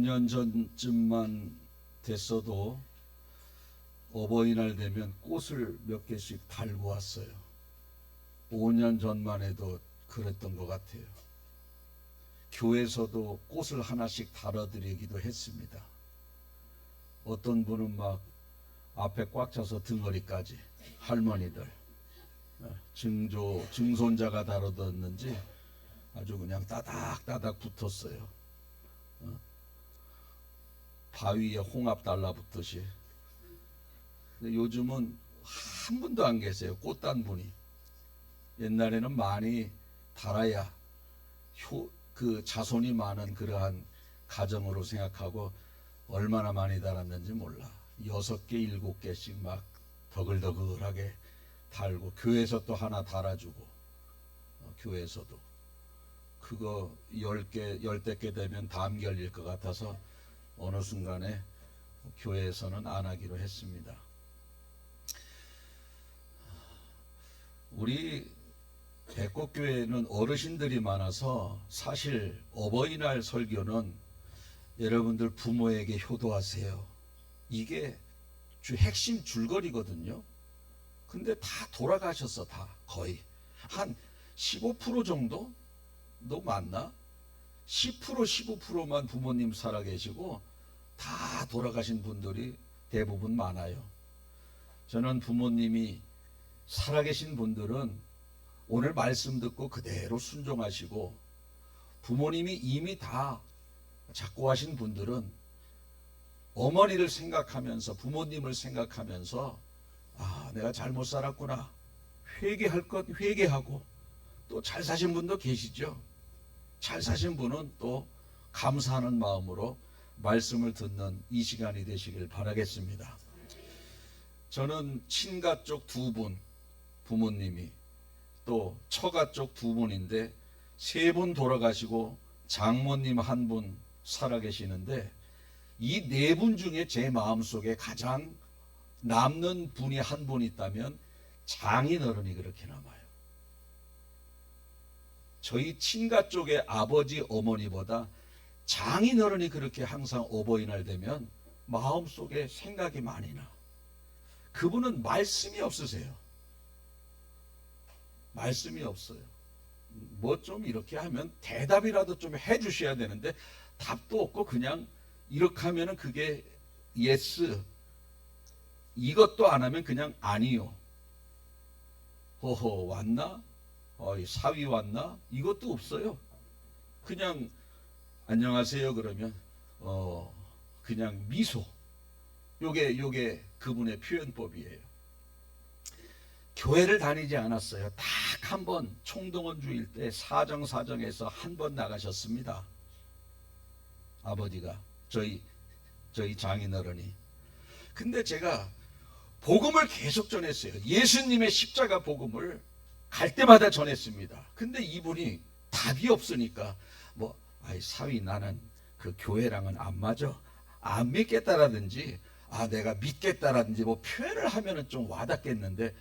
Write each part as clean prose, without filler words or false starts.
5년 전쯤만 됐어도 어버이날 되면 꽃을 몇 개씩 달고 왔어요. 5년 전만 해도 그랬던 것 같아요. 교회에서도 꽃을 하나씩 달아드리기도 했습니다. 어떤 분은 막 앞에 꽉 차서 등허리까지 할머니들 증손자가 다뤄뒀는지 아주 그냥 따닥따닥 붙었어요. 바위에 홍합 달라붙듯이. 근데 요즘은 한 분도 안 계세요. 꽃 단 분이. 옛날에는 많이 달아야 그 자손이 많은 그러한 가정으로 생각하고 얼마나 많이 달았는지 몰라. 6개, 7개씩 막 더글더글하게 달고, 교회에서 또 하나 달아주고, 교회에서도. 그거 10개, 10대 되면 담 결릴 것 같아서 어느 순간에 교회에서는 안 하기로 했습니다. 우리 백곡교회는 어르신들이 많아서 사실 어버이날 설교는 여러분들 부모에게 효도하세요, 이게 핵심 줄거리거든요. 근데 다 돌아가셨어. 다 거의 한 15% 정도? 너 맞나? 10% 15%만 부모님 살아계시고 다 돌아가신 분들이 대부분 많아요. 저는 부모님이 살아계신 분들은 오늘 말씀 듣고 그대로 순종하시고, 부모님이 이미 다 작고하신 분들은 어머니를 생각하면서, 부모님을 생각하면서 내가 잘못 살았구나, 회개할 것 회개하고, 또 잘 사신 분도 계시죠. 잘 사신 분은 또 감사하는 마음으로 말씀을 듣는 이 시간이 되시길 바라겠습니다. 저는 친가 쪽 2분 부모님이, 또 처가 쪽 2분인데 3분 돌아가시고 장모님 1분 살아계시는데, 이 4분 중에 제 마음속에 가장 남는 분이 1분 있다면 장인어른이 그렇게 남아요. 저희 친가 쪽의 아버지 어머니보다 장인어른이 그렇게 항상 어버이날 되면 마음속에 생각이 많이 나. 그분은 말씀이 없으세요. 말씀이 없어요. 뭐 좀 이렇게 하면 대답이라도 좀 해주셔야 되는데 답도 없고 그냥 이렇게 하면은 그게 예스, 이것도 안 하면 그냥 아니요. 허허, 왔나? 사위 왔나? 이것도 없어요. 그냥 안녕하세요 그러면 그냥 미소. 요게 그분의 표현법이에요. 교회를 다니지 않았어요. 딱 한 번 총동원 주일 때 사정에서 한 번 나가셨습니다. 아버지가, 저희 장인어른이. 근데 제가 복음을 계속 전했어요. 예수님의 십자가 복음을 갈 때마다 전했습니다. 근데 이분이 답이 없으니까 사위 나는 그 교회랑은 안 맞아, 안 믿겠다라든지 내가 믿겠다라든지 표현을 하면은 좀 와닿겠는데,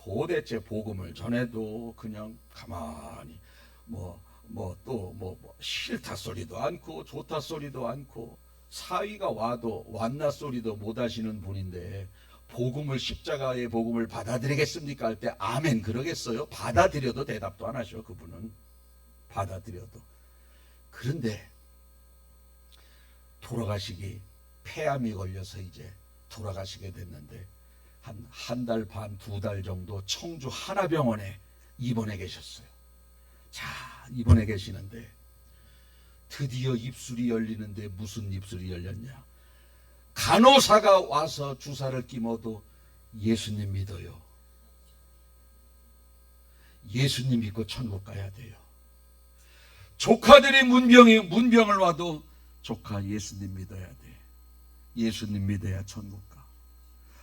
도대체 복음을 전해도 그냥 가만히 싫다 소리도 않고 좋다 소리도 않고, 사위가 와도 왔나 소리도 못 하시는 분인데 복음을, 십자가의 복음을 받아들이겠습니까 할 때 아멘 그러겠어요? 받아들여도 대답도 안 하셔. 그분은 받아들여도. 그런데 돌아가시기, 폐암이 걸려서 이제 돌아가시게 됐는데 한 달 반, 2달 정도 청주 하나병원에 입원해 계셨어요. 자, 입원해 계시는데 드디어 입술이 열리는데 무슨 입술이 열렸냐? 간호사가 와서 주사를 끼워도 예수님 믿어요. 예수님 믿고 천국 가야 돼요. 조카들이 문병을 와도 조카 예수님 믿어야 돼. 예수님 믿어야 천국 가.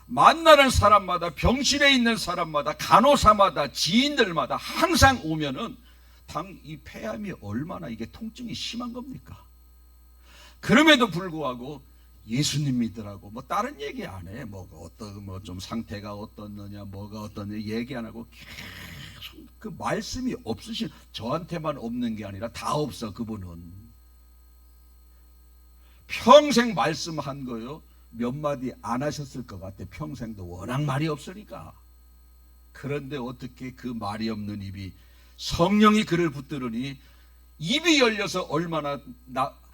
만나는 사람마다, 병실에 있는 사람마다, 간호사마다, 지인들마다 항상 오면은 이 폐암이 얼마나 이게 통증이 심한 겁니까? 그럼에도 불구하고 예수님 믿으라고 다른 얘기 안 해. 좀 상태가 어떻느냐, 뭐가 어떠냐 얘기 안 하고 계속 그 말씀이 없으신, 저한테만 없는 게 아니라 다 없어. 그분은 평생 말씀한 거요. 몇 마디 안 하셨을 것 같아. 평생도 워낙 말이 없으니까. 그런데 어떻게 그 말이 없는 입이 성령이 그를 붙들으니 입이 열려서 얼마나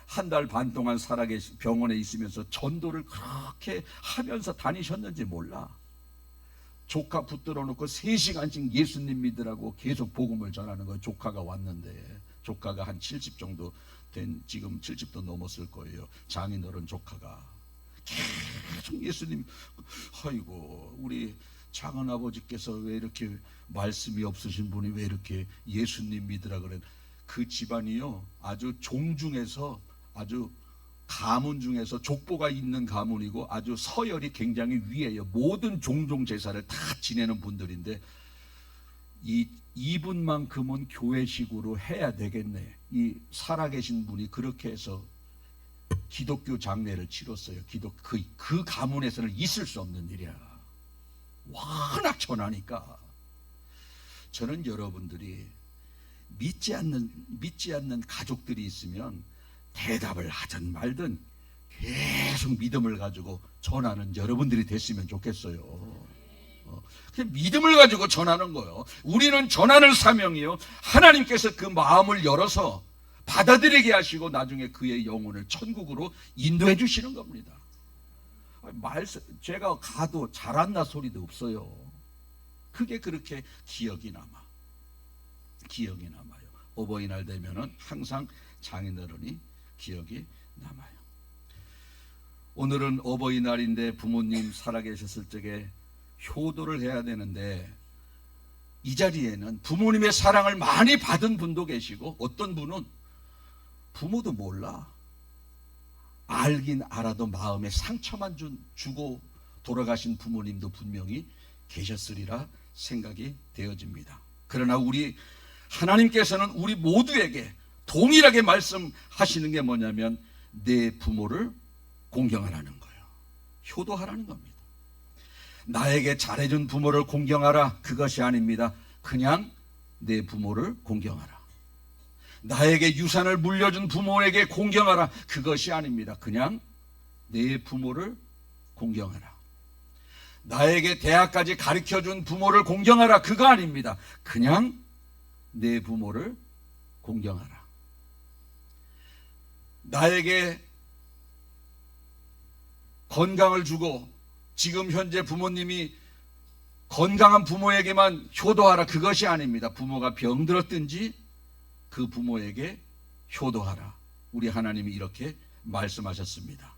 한 달 반 동안 살아계시 병원에 있으면서 전도를 그렇게 하면서 다니셨는지 몰라. 조카 붙들어 놓고 3시간씩 예수님 믿으라고 계속 복음을 전하는 거예요. 조카가 왔는데 조카가 한 70 정도 된, 지금 70도 넘었을 거예요. 장인어른 조카가 계속 예수님, 아이고 우리 장은아버지께서 왜 이렇게 말씀이 없으신 분이 왜 이렇게 예수님 믿으라 그래. 그 집안이요 아주 종 중에서 아주 가문 중에서 족보가 있는 가문이고 아주 서열이 굉장히 위에요. 모든 종종 제사를 다 지내는 분들인데 이분만큼은 교회식으로 해야 되겠네. 이 살아계신 분이 그렇게 해서 기독교 장례를 치렀어요. 그 가문에서는 있을 수 없는 일이야. 워낙 전하니까. 저는 여러분들이 믿지 않는 가족들이 있으면 대답을 하든 말든 계속 믿음을 가지고 전하는 여러분들이 됐으면 좋겠어요. 그냥 믿음을 가지고 전하는 거예요. 우리는 전하는 사명이요. 하나님께서 그 마음을 열어서 받아들이게 하시고 나중에 그의 영혼을 천국으로 인도해 주시는 겁니다. 제가 가도 잘한다 소리도 없어요. 그게 그렇게 기억이 남아요. 어버이날 되면은 항상 장인어른이 기억이 남아요. 오늘은 어버이날인데 부모님 살아계셨을 적에 효도를 해야 되는데 이 자리에는 부모님의 사랑을 많이 받은 분도 계시고 어떤 분은 부모도 몰라. 알긴 알아도 마음에 상처만 주고 돌아가신 부모님도 분명히 계셨으리라 생각이 되어집니다. 그러나 우리 하나님께서는 우리 모두에게 동일하게 말씀하시는 게 뭐냐면 내 부모를 공경하라는 거예요. 효도하라는 겁니다. 나에게 잘해준 부모를 공경하라, 그것이 아닙니다. 그냥 내 부모를 공경하라. 나에게 유산을 물려준 부모에게 공경하라, 그것이 아닙니다. 그냥 내 부모를 공경하라. 나에게 대학까지 가르쳐준 부모를 공경하라, 그거 아닙니다. 그냥 내 부모를 공경하라. 나에게 건강을 주고 지금 현재 부모님이 건강한 부모에게만 효도하라, 그것이 아닙니다. 부모가 병들었든지 그 부모에게 효도하라. 우리 하나님이 이렇게 말씀하셨습니다.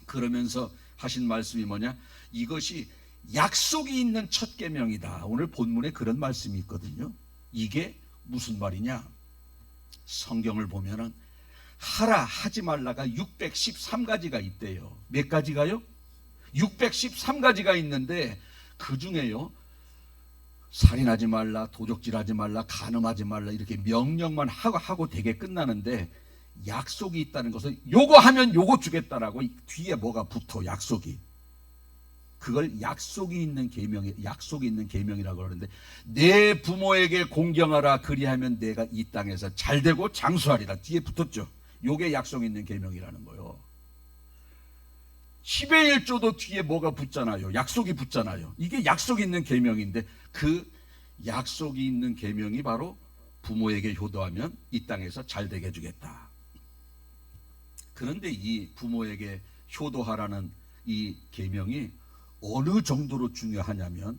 그러면서 하신 말씀이 뭐냐? 이것이 약속이 있는 첫 계명이다. 오늘 본문에 그런 말씀이 있거든요. 이게 무슨 말이냐? 성경을 보면은 하라 하지 말라가 613가지가 있대요. 몇 가지가요? 613가지가 있는데 그 중에요 살인하지 말라, 도적질하지 말라, 간음하지 말라 이렇게 명령만 하고 되게 끝나는데 약속이 있다는 것은 요거 하면 요거 주겠다라고 뒤에 뭐가 붙어. 약속이. 그걸 약속이 있는 계명이라고 그러는데 내 부모에게 공경하라, 그리하면 내가 이 땅에서 잘되고 장수하리라 뒤에 붙었죠. 요게 약속 있는 계명이라는 거예요. 10의 1조도 뒤에 뭐가 붙잖아요. 약속이 붙잖아요. 이게 약속 있는 계명인데 그 약속이 있는 계명이 바로 부모에게 효도하면 이 땅에서 잘되게 해주겠다. 그런데 이 부모에게 효도하라는 이 계명이 어느 정도로 중요하냐면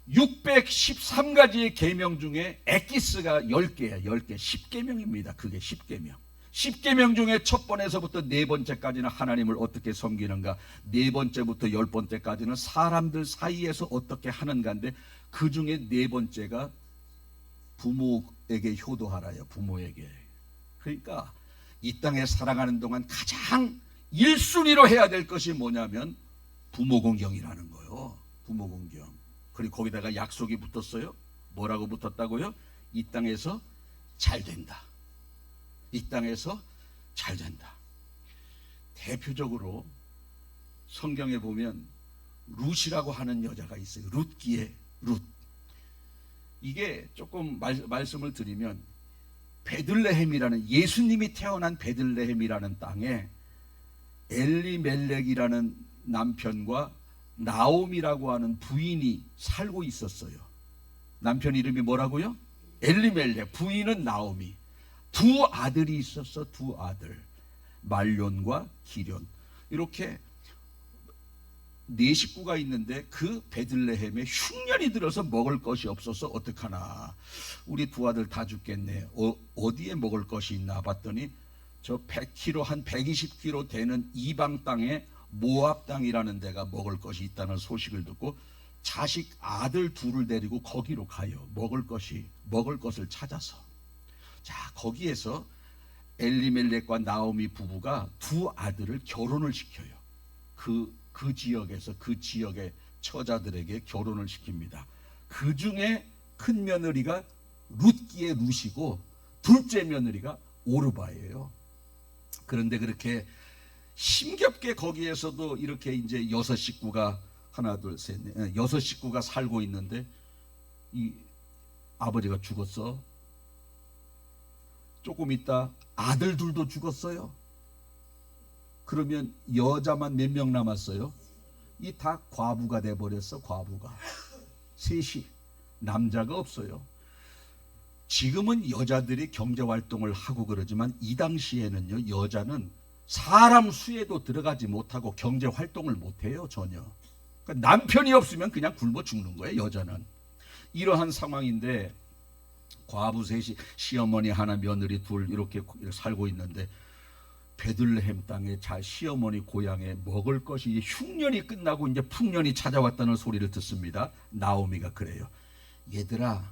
613가지의 계명 중에 엑기스가 10개야. 10개. 10계명입니다. 그게 10계명. 10계명 중에 첫 번에서부터 네 번째까지는 하나님을 어떻게 섬기는가, 네 번째부터 10번째까지는 사람들 사이에서 어떻게 하는가인데 그 중에 네 번째가 부모에게 효도하라요. 부모에게. 그러니까 이 땅에 살아가는 동안 가장 1순위로 해야 될 것이 뭐냐면 부모 공경이라는 거예요. 부모 공경. 그리고 거기다가 약속이 붙었어요. 뭐라고 붙었다고요? 이 땅에서 잘 된다. 이 땅에서 잘 된다. 대표적으로 성경에 보면 룻이라고 하는 여자가 있어요. 룻기의 룻. 이게 조금 말씀을 드리면 베들레헴이라는, 예수님이 태어난 베들레헴이라는 땅에 엘리멜렉이라는 남편과 나옴이라고 하는 부인이 살고 있었어요. 남편 이름이 뭐라고요? 엘리멜렉, 부인은 나옴이. 두 아들이 있었어. 두 아들, 말론과 기련. 이렇게 네 식구가 있는데 그 베들레헴에 흉년이 들어서 먹을 것이 없어서 어떡하나, 우리 두 아들 다 죽겠네. 어디에 먹을 것이 있나 봤더니 저 100km 한 120km 되는 이방 땅에 모압 땅이라는 데가 먹을 것이 있다는 소식을 듣고 자식 아들 둘을 데리고 거기로 가요. 먹을 것을 찾아서. 자, 거기에서 엘리멜렉과 나오미 부부가 두 아들을 결혼을 시켜요. 그 지역에서 그 지역의 처자들에게 결혼을 시킵니다. 그 중에 큰 며느리가 룻기의 룻이고 둘째 며느리가 오르바예요. 그런데 그렇게 힘겹게 거기에서도 이렇게 이제 여섯 식구가 하나 둘 셋 넷 여섯 식구가 살고 있는데 이 아버지가 죽었어. 조금 있다 아들 둘도 죽었어요. 그러면 여자만 몇 명 남았어요? 이 다 과부가 돼버렸어. 과부가 셋이, 남자가 없어요. 지금은 여자들이 경제활동을 하고 그러지만 이 당시에는요, 여자는 사람 수에도 들어가지 못하고 경제활동을 못해요. 전혀. 그러니까 남편이 없으면 그냥 굶어 죽는 거예요. 여자는. 이러한 상황인데 과부 셋이, 시어머니 하나, 며느리 둘 이렇게 살고 있는데 베들레헴 땅에 시어머니 고향에 먹을 것이 흉년이 끝나고 이제 풍년이 찾아왔다는 소리를 듣습니다. 나오미가 그래요. 얘들아,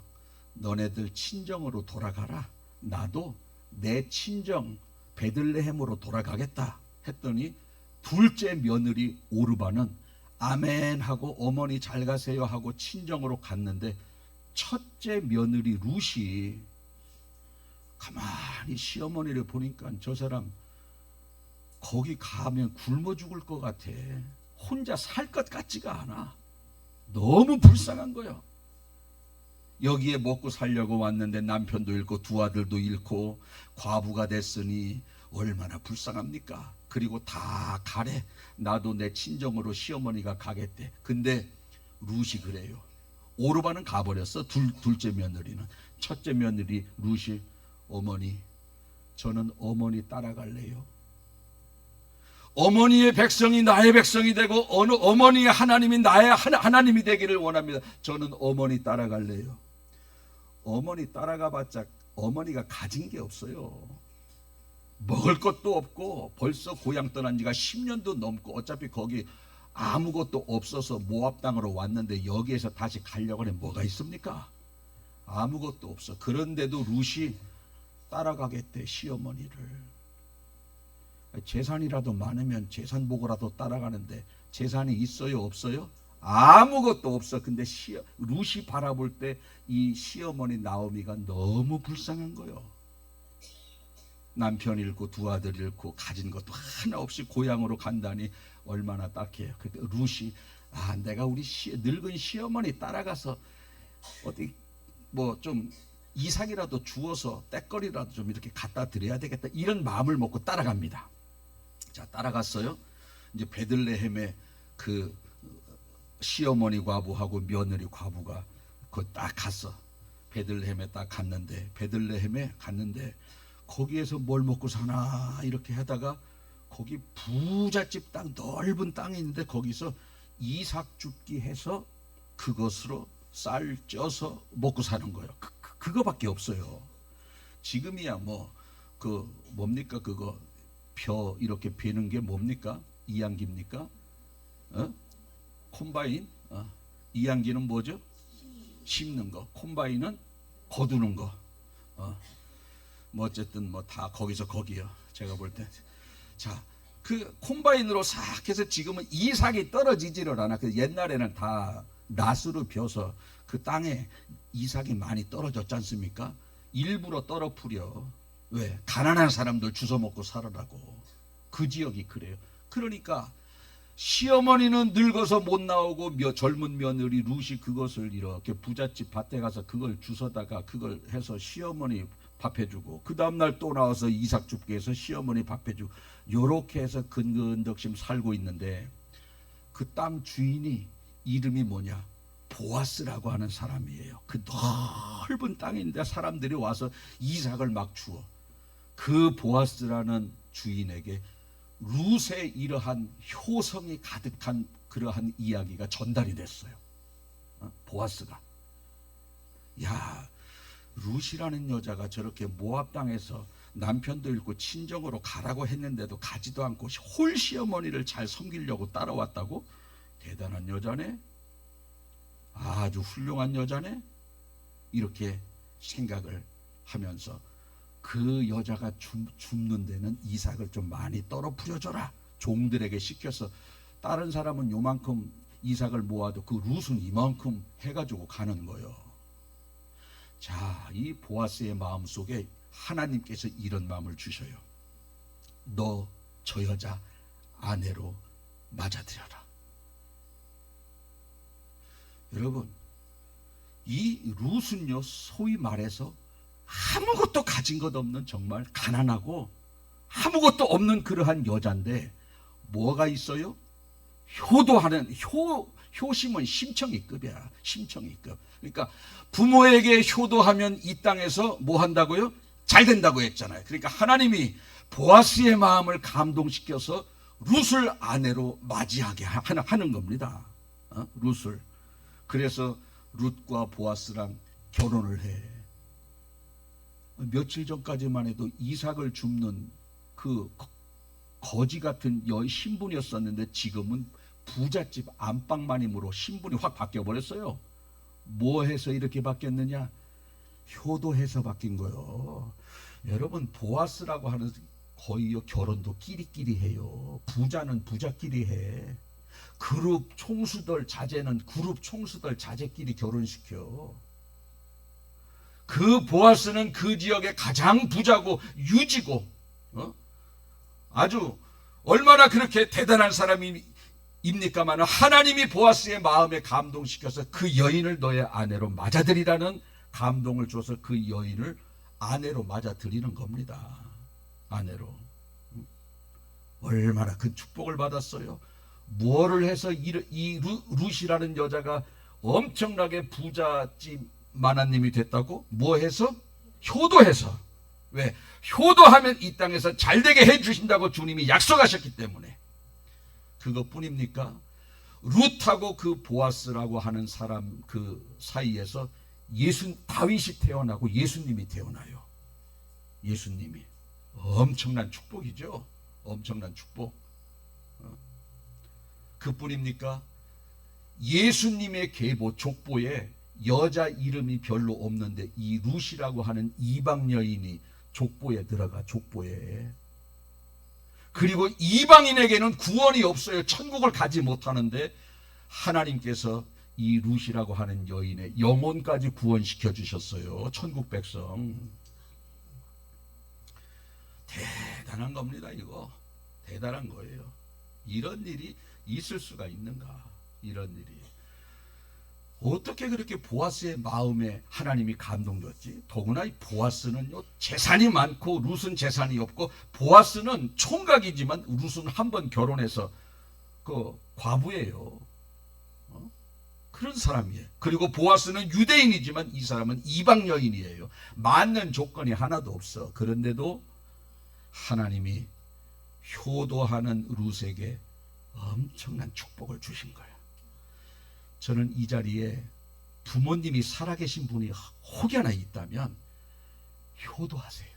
너네들 친정으로 돌아가라. 나도 내 친정 베들레헴으로 돌아가겠다 했더니 둘째 며느리 오르바는 아멘 하고 어머니 잘 가세요 하고 친정으로 갔는데 첫째 며느리 룻이 가만히 시어머니를 보니까 저 사람 거기 가면 굶어 죽을 것 같아. 혼자 살 것 같지가 않아. 너무 불쌍한 거예요. 여기에 먹고 살려고 왔는데 남편도 잃고 두 아들도 잃고 과부가 됐으니 얼마나 불쌍합니까? 그리고 다 가래. 나도 내 친정으로 시어머니가 가겠대. 근데 룻이 그래요. 오르바는 가버렸어. 둘째 며느리는. 첫째 며느리 룻이 어머니, 저는 어머니 따라갈래요. 어머니의 백성이 나의 백성이 되고 어느 어머니의 하나님이 나의 하나님이 되기를 원합니다. 저는 어머니 따라갈래요. 어머니 따라가봤자 어머니가 가진 게 없어요. 먹을 것도 없고 벌써 고향 떠난 지가 10년도 넘고 어차피 거기 아무것도 없어서 모압 땅으로 왔는데 여기에서 다시 가려고 하면 뭐가 있습니까? 아무것도 없어. 그런데도 룻이 따라가겠대, 시어머니를. 재산이라도 많으면 재산 보고라도 따라가는데 재산이 있어요, 없어요? 아무것도 없어. 근데 룻이 바라볼 때 이 시어머니 나오미가 너무 불쌍한 거예요. 남편 잃고 두 아들 잃고 가진 것도 하나 없이 고향으로 간다니 얼마나 딱해요. 그때 룻이 내가 우리 늙은 시어머니 따라가서 어디 뭐 좀 이삭이라도 주어서 떼거리라도 좀 이렇게 갖다 드려야 되겠다, 이런 마음을 먹고 따라갑니다. 자, 따라갔어요. 이제 베들레헴에 그 시어머니 과부하고 며느리 과부가 딱 갔어. 베들레헴에 딱 갔는데 거기에서 뭘 먹고 사나 이렇게 하다가 거기 부잣집 땅, 넓은 땅이 있는데 거기서 이삭 줍기 해서 그것으로 쌀 쪄서 먹고 사는 거예요. 그거밖에 없어요. 지금이야 뭐 뭡니까 그거 벼 이렇게 베는 게 뭡니까? 이양기입니까? 콤바인? 이양기는 뭐죠? 심는 거. 콤바인은 거두는 거. 뭐 어쨌든 뭐 다 거기서 거기요. 제가 볼 때. 자, 그 콤바인으로 싹 해서 지금은 이삭이 떨어지지를 않아. 그 옛날에는 다 낫으로 벼서 그 땅에 이삭이 많이 떨어졌지 않습니까? 일부러 떨어뜨려. 왜? 가난한 사람들 주워 먹고 살으라고. 그 지역이 그래요. 그러니까 시어머니는 늙어서 못 나오고 젊은 며느리 룻이 그것을 이렇게 부잣집 밭에 가서 그걸 주워다가 그걸 해서 시어머니 밥 해주고 그 다음날 또 나와서 이삭 줍게 해서 시어머니 밥 해주고 요렇게 해서 근근덕심 살고 있는데 그 땅 주인이 이름이 뭐냐? 보아스라고 하는 사람이에요. 그 넓은 땅인데 사람들이 와서 이삭을 막 주어. 그 보아스라는 주인에게 룻의 이러한 효성이 가득한 그러한 이야기가 전달이 됐어요. 보아스가, 야, 룻이라는 여자가 저렇게 모압 땅에서 남편도 잃고 친정으로 가라고 했는데도 가지도 않고 홀 시어머니를 잘 섬기려고 따라왔다고? 대단한 여자네, 아주 훌륭한 여자네, 이렇게 생각을 하면서 그 여자가 줍는 데는 이삭을 좀 많이 떨어뜨려줘라. 종들에게 시켜서 다른 사람은 요만큼 이삭을 모아도 그 룻은 이만큼 해가지고 가는 거예요. 자, 이 보아스의 마음 속에 하나님께서 이런 마음을 주셔요. 너 저 여자 아내로 맞아들여라. 여러분, 이 룻은요, 소위 말해서 아무것도 가진 것 없는 정말 가난하고 아무것도 없는 그러한 여잔데 뭐가 있어요? 효도하는 효심은 심청이급이야. 심청이급. 그러니까 부모에게 효도하면 이 땅에서 뭐 한다고요? 잘 된다고 했잖아요. 그러니까 하나님이 보아스의 마음을 감동시켜서 룻을 아내로 맞이하게 하는 겁니다. 룻을. 그래서 룻과 보아스랑 결혼을 해. 며칠 전까지만 해도 이삭을 줍는 그 거지 같은 신분이었었는데 지금은 부잣집 안방마님으로 신분이 확 바뀌어 버렸어요. 뭐 해서 이렇게 바뀌었느냐? 효도해서 바뀐 거예요. 여러분, 보아스라고 하는 거의 결혼도 끼리끼리 해요. 부자는 부자끼리 해. 그룹 총수들 자제는 그룹 총수들 자제끼리 결혼시켜. 그 보아스는 그 지역의 가장 부자고 유지고, 아주 얼마나 그렇게 대단한 사람입니까만 하나님이 보아스의 마음에 감동시켜서 그 여인을 너의 아내로 맞아들이라는 감동을 줘서 그 여인을 아내로 맞아들이는 겁니다. 아내로. 얼마나 큰 축복을 받았어요. 뭐를 해서 이 룻이라는 여자가 엄청나게 부잣집 마나님이 됐다고? 뭐 해서? 효도해서. 왜? 효도하면 이 땅에서 잘되게 해주신다고 주님이 약속하셨기 때문에. 그것뿐입니까? 룻하고 그 보아스라고 하는 사람 그 사이에서 다윗이 태어나고 예수님이 태어나요. 예수님이. 엄청난 축복이죠. 엄청난 축복. 그뿐입니까? 예수님의 계보 족보에 여자 이름이 별로 없는데 이 룻이라고 하는 이방 여인이 족보에 들어가. 족보에. 그리고 이방인에게는 구원이 없어요. 천국을 가지 못하는데 하나님께서 이 룻이라고 하는 여인의 영혼까지 구원시켜 주셨어요. 천국 백성. 대단한 겁니다. 이거 대단한 거예요. 이런 일이 있을 수가 있는가? 이런 일이 어떻게 그렇게 보아스의 마음에 하나님이 감동줬지? 더구나 이 보아스는요, 재산이 많고 룻은 재산이 없고, 보아스는 총각이지만 룻은 한 번 결혼해서 그 과부예요. 그런 사람이에요. 그리고 보아스는 유대인이지만 이 사람은 이방 여인이에요. 맞는 조건이 하나도 없어. 그런데도 하나님이 효도하는 룻에게 엄청난 축복을 주신 거예요. 저는 이 자리에 부모님이 살아계신 분이 혹여나 있다면 효도하세요.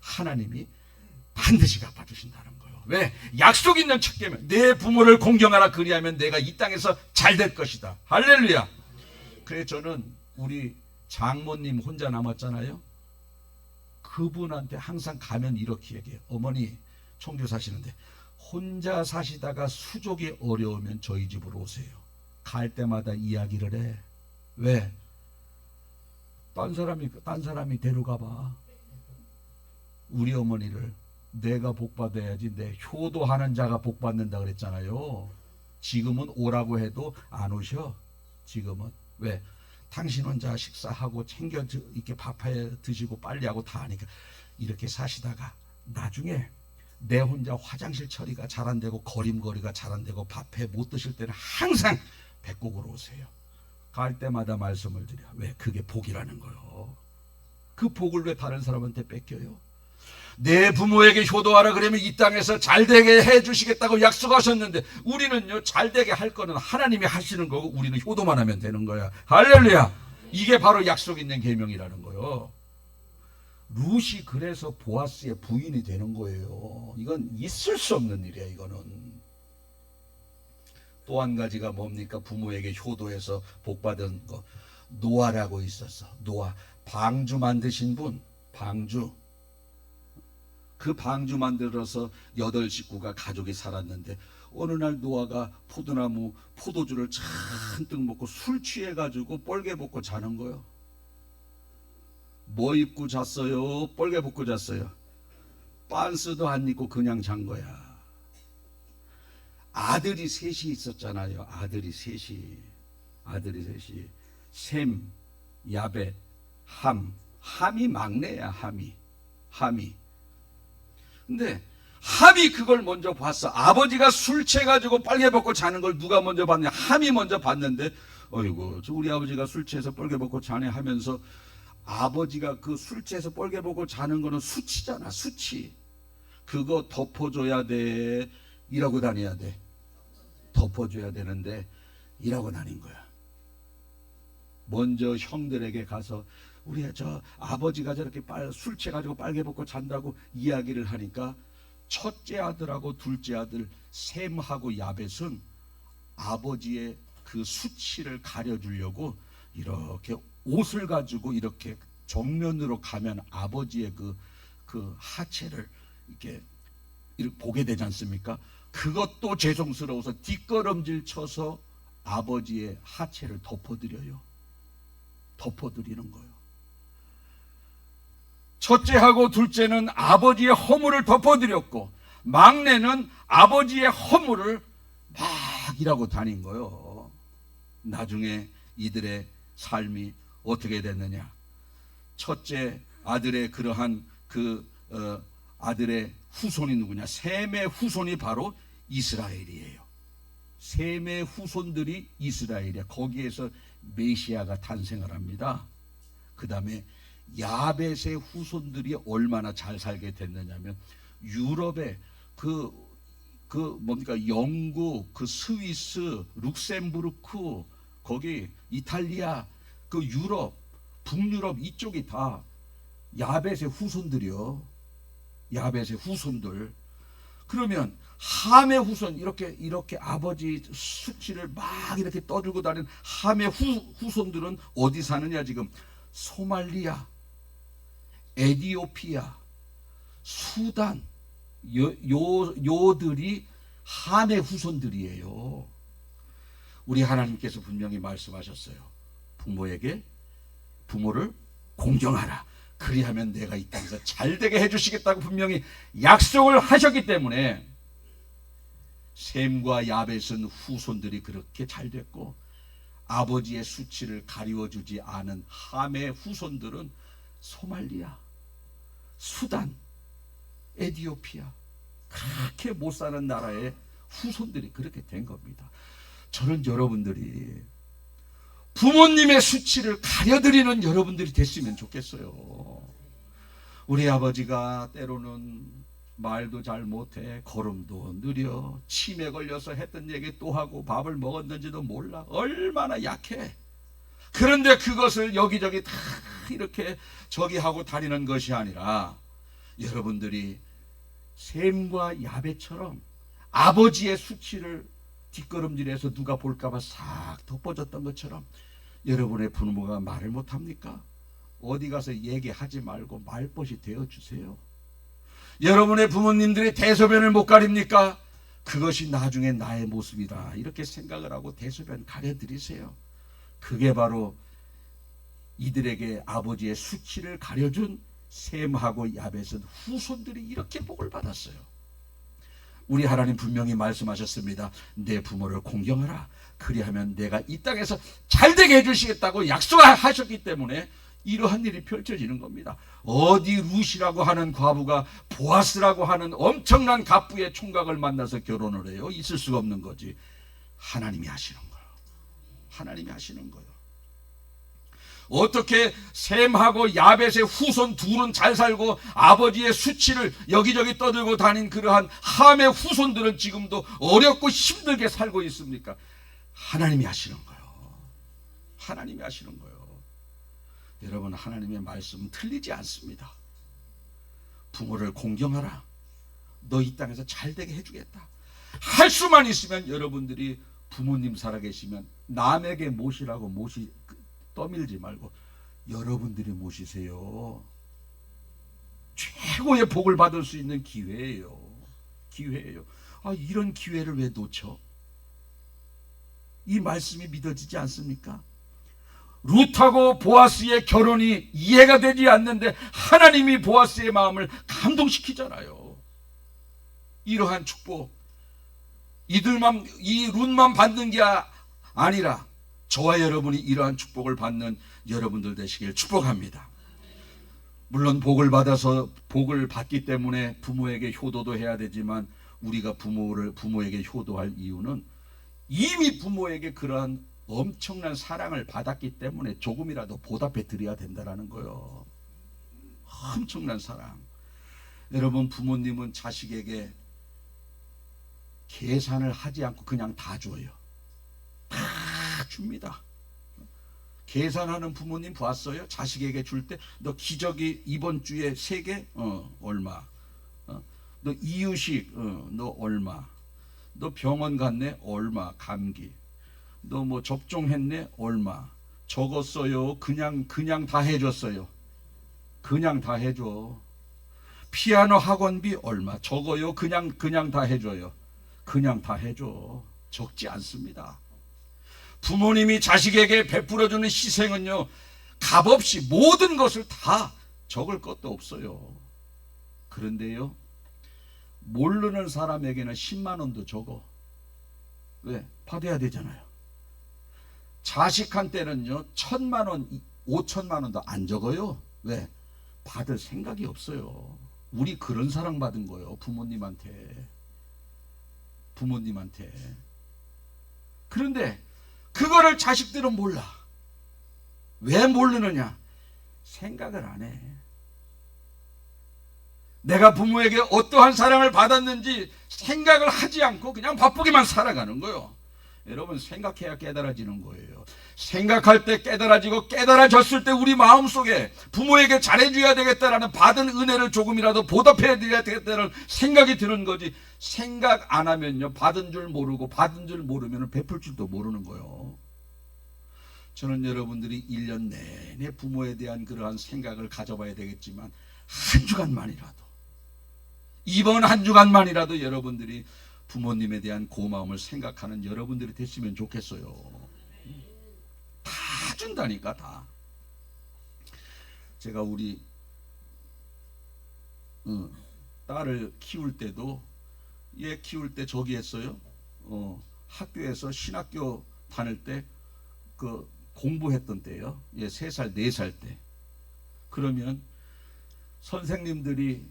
하나님이 반드시 갚아주신다는 거예요. 왜? 약속 있는 척되면 내 부모를 공경하라 그리하면 내가 이 땅에서 잘 될 것이다. 할렐루야. 그래서 저는 우리 장모님 혼자 남았잖아요. 그분한테 항상 가면 이렇게 얘기해요. 어머니 청주 사시는데 혼자 사시다가 수족이 어려우면 저희 집으로 오세요. 갈 때마다 이야기를 해. 왜? 딴 사람이 데려가 봐. 우리 어머니를 내가 복 받아야지. 내 효도하는 자가 복 받는다 그랬잖아요. 지금은 오라고 해도 안 오셔. 지금은 왜? 당신 혼자 식사하고 챙겨 이렇게 밥해 드시고 빨리하고 다 하니까 이렇게 사시다가 나중에 내 혼자 화장실 처리가 잘 안 되고 걸음걸이가 잘 안 되고 밥해 못 드실 때는 항상 백국으로 오세요. 갈 때마다 말씀을 드려. 왜? 그게 복이라는 거요. 그 복을 왜 다른 사람한테 뺏겨요? 내 부모에게 효도하라 그러면 이 땅에서 잘되게 해주시겠다고 약속하셨는데 우리는요, 잘되게 할 거는 하나님이 하시는 거고 우리는 효도만 하면 되는 거야. 할렐루야. 이게 바로 약속 있는 계명이라는 거요. 룻이 그래서 보아스의 부인이 되는 거예요. 이건 있을 수 없는 일이야. 이거는 또 한 가지가 뭡니까? 부모에게 효도해서 복받은 거. 노아라고 있었어. 노아, 방주 만드신 분. 방주, 그 방주 만들어서 8식구가 가족이 살았는데 어느 날 노아가 포도나무 포도주를 잔뜩 먹고 술 취해가지고 뻘개 벗고 자는 거예요. 뭐 입고 잤어요? 뻘개 벗고 잤어요. 빤스도 안 입고 그냥 잔 거야. 아들이 셋이 있었잖아요. 아들이 셋이. 셈, 야벳, 함. 함이 막내야. 함이. 근데 함이 그걸 먼저 봤어. 아버지가 술 취해가지고 빨개 벗고 자는 걸 누가 먼저 봤냐? 함이 먼저 봤는데, 어이구, 우리 아버지가 술 취해서 빨개 벗고 자네 하면서 아버지가 그 술 취해서 빨개 벗고 자는 거는 수치잖아. 수치. 그거 덮어줘야 돼. 이러고 다녀야 돼. 덮어줘야 되는데 이러고 다닌 거야. 먼저 형들에게 가서 우리 저 아버지가 저렇게 술 취해가지고 빨개 벗고 잔다고 이야기를 하니까 첫째 아들하고 둘째 아들 셈하고 야벳은 아버지의 그 수치를 가려주려고 이렇게 옷을 가지고 이렇게 정면으로 가면 아버지의 그 하체를 이렇게 보게 되지 않습니까? 그것도 죄송스러워서 뒷걸음질 쳐서 아버지의 하체를 덮어드려요. 덮어드리는 거예요. 첫째하고 둘째는 아버지의 허물을 덮어드렸고 막내는 아버지의 허물을 막 일하고 다닌 거예요. 나중에 이들의 삶이 어떻게 됐느냐? 첫째 아들의 그러한 아들의 후손이 누구냐? 셈의 후손이 바로 이스라엘이에요. 셈의 후손들이 이스라엘이야. 거기에서 메시아가 탄생을 합니다. 그 다음에 야벳의 후손들이 얼마나 잘 살게 됐느냐면 유럽의 뭡니까? 영국, 스위스, 룩셈부르크, 거기 이탈리아, 유럽, 북유럽 이쪽이 다 야벳의 후손들이요. 야벳의 후손들. 그러면 함의 후손, 이렇게 아버지 수치를 막 이렇게 떠들고 다니는 함의 후손들은 어디 사느냐? 지금 소말리아, 에티오피아, 수단, 요들이 함의 후손들이에요. 우리 하나님께서 분명히 말씀하셨어요. 부모를 공경하라. 그리하면 내가 이 땅에서 잘되게 해주시겠다고 분명히 약속을 하셨기 때문에 셈과 야벳은 후손들이 그렇게 잘 됐고 아버지의 수치를 가리워주지 않은 함의 후손들은 소말리아, 수단, 에티오피아, 그렇게 못 사는 나라의 후손들이 그렇게 된 겁니다. 저는 여러분들이 부모님의 수치를 가려드리는 여러분들이 됐으면 좋겠어요. 우리 아버지가 때로는 말도 잘 못해, 걸음도 느려, 치매 걸려서 했던 얘기 또 하고 밥을 먹었는지도 몰라. 얼마나 약해. 그런데 그것을 여기저기 다 이렇게 저기 하고 다니는 것이 아니라 여러분들이 셈과 야벳처럼 아버지의 수치를 뒷걸음질해서 누가 볼까봐 싹 덮어졌던 것처럼 여러분의 부모가 말을 못합니까? 어디 가서 얘기하지 말고 말벗이 되어주세요. 여러분의 부모님들이 대소변을 못 가립니까? 그것이 나중에 나의 모습이다 이렇게 생각을 하고 대소변 가려드리세요. 그게 바로 이들에게 아버지의 수치를 가려준 셈하고 야벳은 후손들이 이렇게 복을 받았어요. 우리 하나님 분명히 말씀하셨습니다. 내 부모를 공경하라. 그리하면 내가 이 땅에서 잘되게 해주시겠다고 약속하셨기 때문에 이러한 일이 펼쳐지는 겁니다. 어디 룻이라고 하는 과부가 보아스라고 하는 엄청난 갑부의 총각을 만나서 결혼을 해요? 있을 수가 없는 거지. 하나님이 하시는 거예요. 하나님이 하시는 거예요. 어떻게 셈하고 야벳의 후손 둘은 잘 살고 아버지의 수치를 여기저기 떠들고 다닌 그러한 함의 후손들은 지금도 어렵고 힘들게 살고 있습니까? 하나님이 하시는 거예요. 하나님이 하시는 거예요. 여러분, 하나님의 말씀은 틀리지 않습니다. 부모를 공경하라. 너 이 땅에서 잘되게 해주겠다. 할 수만 있으면 여러분들이 부모님 살아계시면 남에게 모시라고 떠밀지 말고 여러분들이 모시세요. 최고의 복을 받을 수 있는 기회예요. 기회예요. 이런 기회를 왜 놓쳐? 이 말씀이 믿어지지 않습니까? 룻하고 보아스의 결혼이 이해가 되지 않는데 하나님이 보아스의 마음을 감동시키잖아요. 이러한 축복, 이 룻만 받는 게 아니라 저와 여러분이 이러한 축복을 받는 여러분들 되시길 축복합니다. 물론 복을 받기 때문에 부모에게 효도도 해야 되지만 우리가 부모에게 효도할 이유는 이미 부모에게 그러한 엄청난 사랑을 받았기 때문에 조금이라도 보답해 드려야 된다는 거예요. 엄청난 사랑. 여러분, 부모님은 자식에게 계산을 하지 않고 그냥 다 줘요. 다 줍니다. 계산하는 부모님 봤어요? 자식에게 줄 때 너 기저귀 이번 주에 3개? 얼마? 너 이유식? 너 얼마? 너 병원 갔네? 얼마? 감기. 너 뭐 접종했네? 얼마? 적었어요? 그냥 다 해줬어요? 그냥 다 해줘. 피아노 학원비 얼마? 적어요? 그냥 다 해줘요? 그냥 다 해줘. 적지 않습니다. 부모님이 자식에게 베풀어주는 희생은요, 값없이 모든 것을 다 적을 것도 없어요. 그런데요, 모르는 사람에게는 10만 원도 적어. 왜? 받아야 되잖아요. 자식한테는요 1,000만 원, 5천만 원도 안 적어요. 왜? 받을 생각이 없어요. 우리 그런 사랑 받은 거예요. 부모님한테. 그런데 그거를 자식들은 몰라. 왜 모르느냐? 생각을 안 해. 내가 부모에게 어떠한 사랑을 받았는지 생각을 하지 않고 그냥 바쁘게만 살아가는 거예요. 여러분, 생각해야 깨달아지는 거예요. 생각할 때 깨달아지고 깨달아졌을 때 우리 마음속에 부모에게 잘해줘야 되겠다라는 받은 은혜를 조금이라도 보답해야 되겠다는 생각이 드는 거지. 생각 안 하면요, 받은 줄 모르고 받은 줄 모르면 베풀 줄도 모르는 거예요. 저는 여러분들이 1년 내내 부모에 대한 그러한 생각을 가져봐야 되겠지만 한 주간만이라도, 이번 한 주간만이라도 여러분들이 부모님에 대한 고마움을 생각하는 여러분들이 됐으면 좋겠어요. 다 준다니까, 다. 제가 우리 딸을 키울 때도 얘 키울 때 저기 했어요. 학교에서 신학교 다닐 때 그 공부했던 때요. 얘 3살, 4살 때. 그러면 선생님들이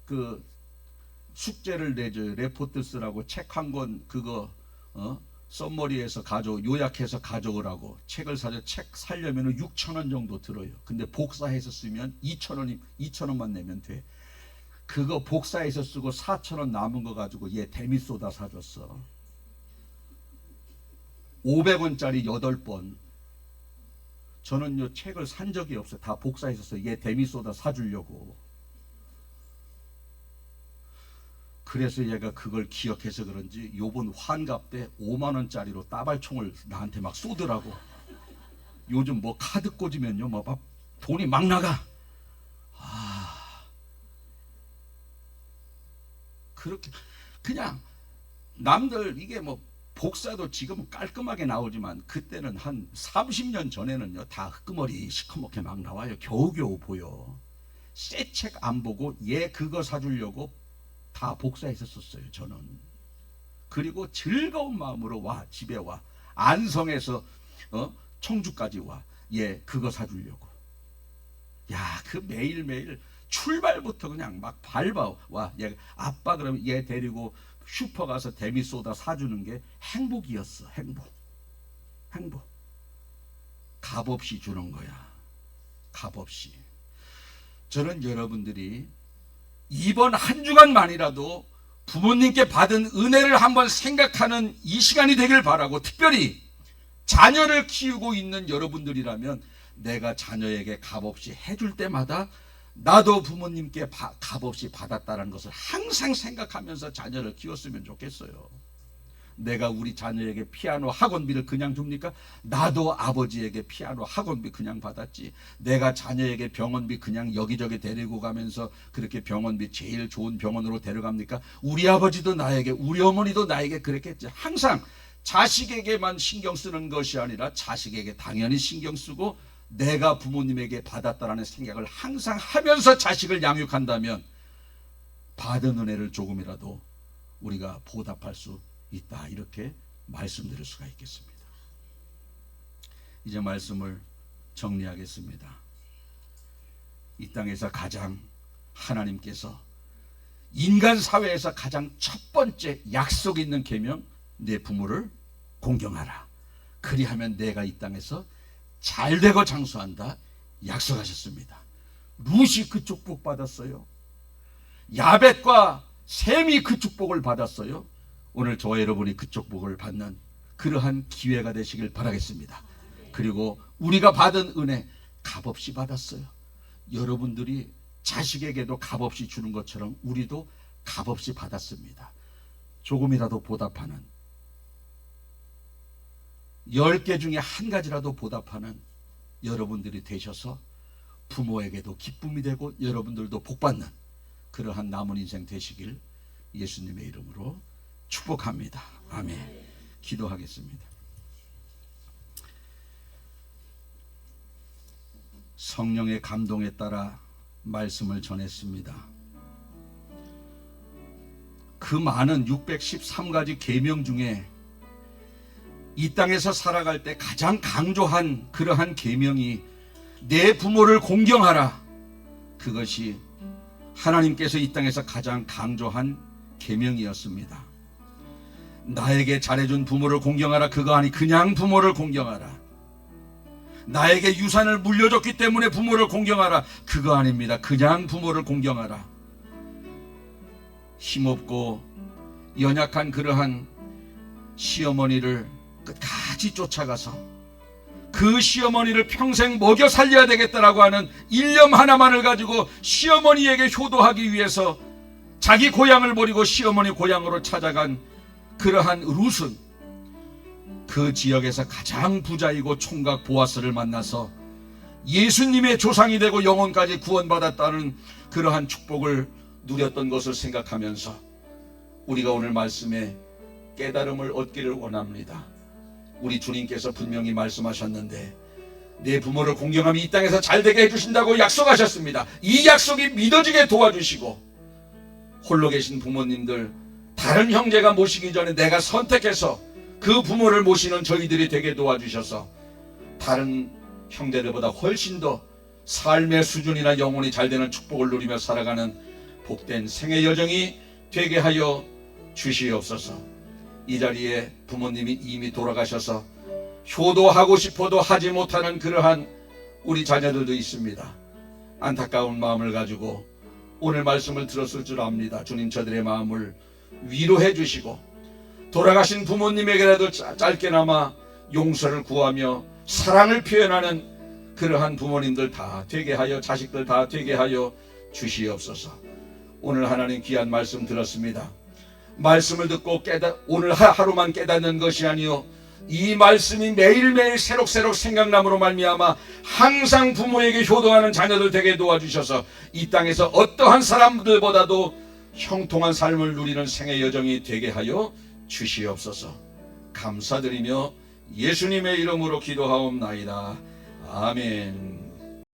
그 숙제를 내줘요. 레포트 쓰라고 책 한 권 그거 썸머리에서 요약해서 가져오라고 책을 사죠. 책 사려면 6,000원 정도 들어요. 근데 복사해서 쓰면 2,000원만 내면 돼. 그거 복사해서 쓰고 4,000원 남은 거 가지고 얘 데미소다 사줬어. 500원짜리 8번. 저는요 책을 산 적이 없어요. 다 복사해서 써요. 얘 데미소다 사주려고. 그래서 얘가 그걸 기억해서 그런지 요번 환갑 때 5만 원짜리로 따발총을 나한테 막 쏘더라고. 요즘 뭐 카드 꽂으면요 막 돈이 막 나가. 그렇게 그냥 남들 이게 뭐 복사도 지금은 깔끔하게 나오지만 그때는 한 30년 전에는요 다 흑머리 시커멓게 막 나와요. 겨우겨우 보여. 새 책 안 보고 얘 그거 사주려고 다 복사했었어요, 저는. 그리고 즐거운 마음으로 집에 와. 안성에서 청주까지 와. 그거 사주려고. 그 매일매일 출발부터 그냥 막 밟아 와. 아빠 그러면 얘 데리고 슈퍼 가서 데미소다 사주는 게 행복이었어. 행복. 값없이 주는 거야. 값없이. 저는 여러분들이 이번 한 주간만이라도 부모님께 받은 은혜를 한번 생각하는 이 시간이 되길 바라고, 특별히 자녀를 키우고 있는 여러분들이라면 내가 자녀에게 값없이 해줄 때마다 나도 부모님께 값없이 받았다는 것을 항상 생각하면서 자녀를 키웠으면 좋겠어요. 내가 우리 자녀에게 피아노 학원비를 그냥 줍니까? 나도 아버지에게 피아노 학원비 그냥 받았지. 내가 자녀에게 병원비 그냥 여기저기 데리고 가면서 그렇게 병원비 제일 좋은 병원으로 데려갑니까? 우리 아버지도 나에게, 우리 어머니도 나에게 그랬겠지. 항상 자식에게만 신경 쓰는 것이 아니라 자식에게 당연히 신경 쓰고 내가 부모님에게 받았다라는 생각을 항상 하면서 자식을 양육한다면 받은 은혜를 조금이라도 우리가 보답할 수 있다, 이렇게 말씀드릴 수가 있겠습니다. 이제 말씀을 정리하겠습니다. 이 땅에서 가장 하나님께서 인간 사회에서 가장 첫 번째 약속 있는 계명, 내 부모를 공경하라. 그리하면 내가 이 땅에서 잘되고 장수한다 약속하셨습니다. 룻이 그 축복 받았어요. 야벳과 셈이 그 축복을 받았어요. 오늘 저와 여러분이 그 축복을 받는 그러한 기회가 되시길 바라겠습니다. 그리고 우리가 받은 은혜 값없이 받았어요. 여러분들이 자식에게도 값없이 주는 것처럼 우리도 값없이 받았습니다. 조금이라도 보답하는, 10개 중에 한 가지라도 보답하는 여러분들이 되셔서 부모에게도 기쁨이 되고 여러분들도 복받는 그러한 남은 인생 되시길 예수님의 이름으로 축복합니다. 아멘. 기도하겠습니다. 성령의 감동에 따라 말씀을 전했습니다. 그 많은 613가지 계명 중에 이 땅에서 살아갈 때 가장 강조한 그러한 계명이 내 부모를 공경하라. 그것이 하나님께서 이 땅에서 가장 강조한 계명이었습니다. 나에게 잘해준 부모를 공경하라. 그거 아니 그냥 부모를 공경하라. 나에게 유산을 물려줬기 때문에 부모를 공경하라. 그거 아닙니다. 그냥 부모를 공경하라. 힘없고 연약한 그러한 시어머니를 끝까지 쫓아가서 그 시어머니를 평생 먹여 살려야 되겠다라고 하는 일념 하나만을 가지고 시어머니에게 효도하기 위해서 자기 고향을 버리고 시어머니 고향으로 찾아간 그러한 룻은 그 지역에서 가장 부자이고 총각 보아스를 만나서 예수님의 조상이 되고 영혼까지 구원받았다는 그러한 축복을 누렸던 것을 생각하면서 우리가 오늘 말씀에 깨달음을 얻기를 원합니다. 우리 주님께서 분명히 말씀하셨는데 내 부모를 공경하면 이 땅에서 잘되게 해주신다고 약속하셨습니다. 이 약속이 믿어지게 도와주시고 홀로 계신 부모님들, 다른 형제가 모시기 전에 내가 선택해서 그 부모를 모시는 저희들이 되게 도와주셔서 다른 형제들보다 훨씬 더 삶의 수준이나 영혼이 잘되는 축복을 누리며 살아가는 복된 생애 여정이 되게 하여 주시옵소서. 이 자리에 부모님이 이미 돌아가셔서 효도하고 싶어도 하지 못하는 그러한 우리 자녀들도 있습니다. 안타까운 마음을 가지고 오늘 말씀을 들었을 줄 압니다. 주님, 저들의 마음을 위로해 주시고 돌아가신 부모님에게라도 짧게나마 용서를 구하며 사랑을 표현하는 그러한 부모님들 다 되게 하여, 자식들 다 되게 하여 주시옵소서. 오늘 하나님 귀한 말씀 들었습니다. 말씀을 듣고 오늘 하루만 깨닫는 것이 아니요, 이 말씀이 매일매일 새록새록 생각남으로 말미암아 항상 부모에게 효도하는 자녀들 되게 도와주셔서 이 땅에서 어떠한 사람들보다도 형통한 삶을 누리는 생애 여정이 되게 하여 주시옵소서. 감사드리며 예수님의 이름으로 기도하옵나이다. 아멘.